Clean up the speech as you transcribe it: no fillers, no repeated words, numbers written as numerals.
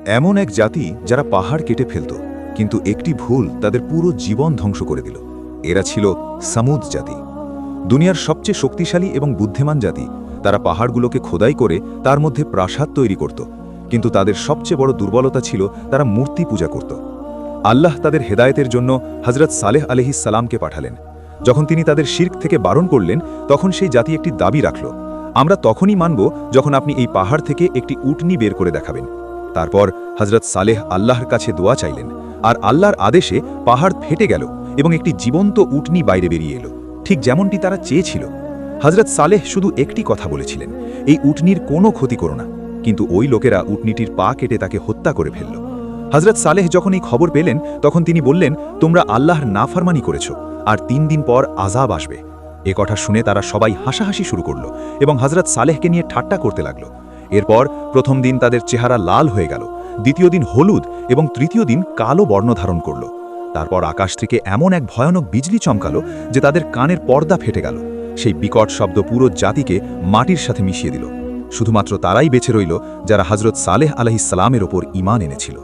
এমন এক জাতি যারা পাহাড় কেটে ফেলত, কিন্তু একটি ভুল তাদের পুরো জীবন ধ্বংস করে দিল। এরা ছিল সামুদ জাতি। দুনিয়ার সবচেয়ে শক্তিশালী এবং বুদ্ধিমান জাতি। তারা পাহাড়গুলোকে খোদাই করে তার মধ্যে প্রাসাদ তৈরি করত, কিন্তু তাদের সবচেয়ে বড় দুর্বলতা ছিল তারা মূর্তি পূজা করত। আল্লাহ তাদের হেদায়েতের জন্য হযরত সালেহ আলাইহিস সালামকে পাঠালেন। যখন তিনি তাদের শিরক থেকে বারণ করলেন, তখন সেই জাতি একটি দাবি রাখল, আমরা তখনই মানব যখন আপনি এই পাহাড় থেকে একটি উটনি বের করে দেখাবেন। তারপর হযরত সালেহ আল্লাহর কাছে দোয়া চাইলেন, আর আল্লাহর আদেশে পাহাড় ফেটে গেল এবং একটি জীবন্ত উটনি বাইরে বেরিয়ে এলো, ঠিক যেমনটি তারা চেয়েছিল। হযরত সালেহ শুধু একটি কথা বলেছিলেন, এই উটনির কোনো ক্ষতি করো না, কিন্তু ওই লোকেরা উটনিটির পা কেটে তাকে হত্যা করে ফেলল। হযরত সালেহ যখন এই খবর পেলেন, তখন তিনি বললেন, তোমরা আল্লাহর নাফরমানি করেছ, আর 3 দিন পর আযাব আসবে। এ কথা শুনে তারা সবাই হাসাহাসি শুরু করল এবং হযরত সালেহকে নিয়ে ঠাট্টা করতে লাগল। এরপর প্রথম দিন তাদের চেহারা লাল হয়ে গেল, দ্বিতীয় দিন হলুদ এবং তৃতীয় দিন কালো বর্ণ ধারণ করল। তারপর আকাশ থেকে এমন এক ভয়ানক বিজলি চমকালো যে তাদের কানের পর্দা ফেটে গেল। সেই বিকট শব্দ পুরো জাতিকে মাটির সাথে মিশিয়ে দিল। শুধুমাত্র তারাই বেঁচে রইল যারা হযরত সালেহ আলাইহিস সালামের ওপর ঈমান এনেছিল।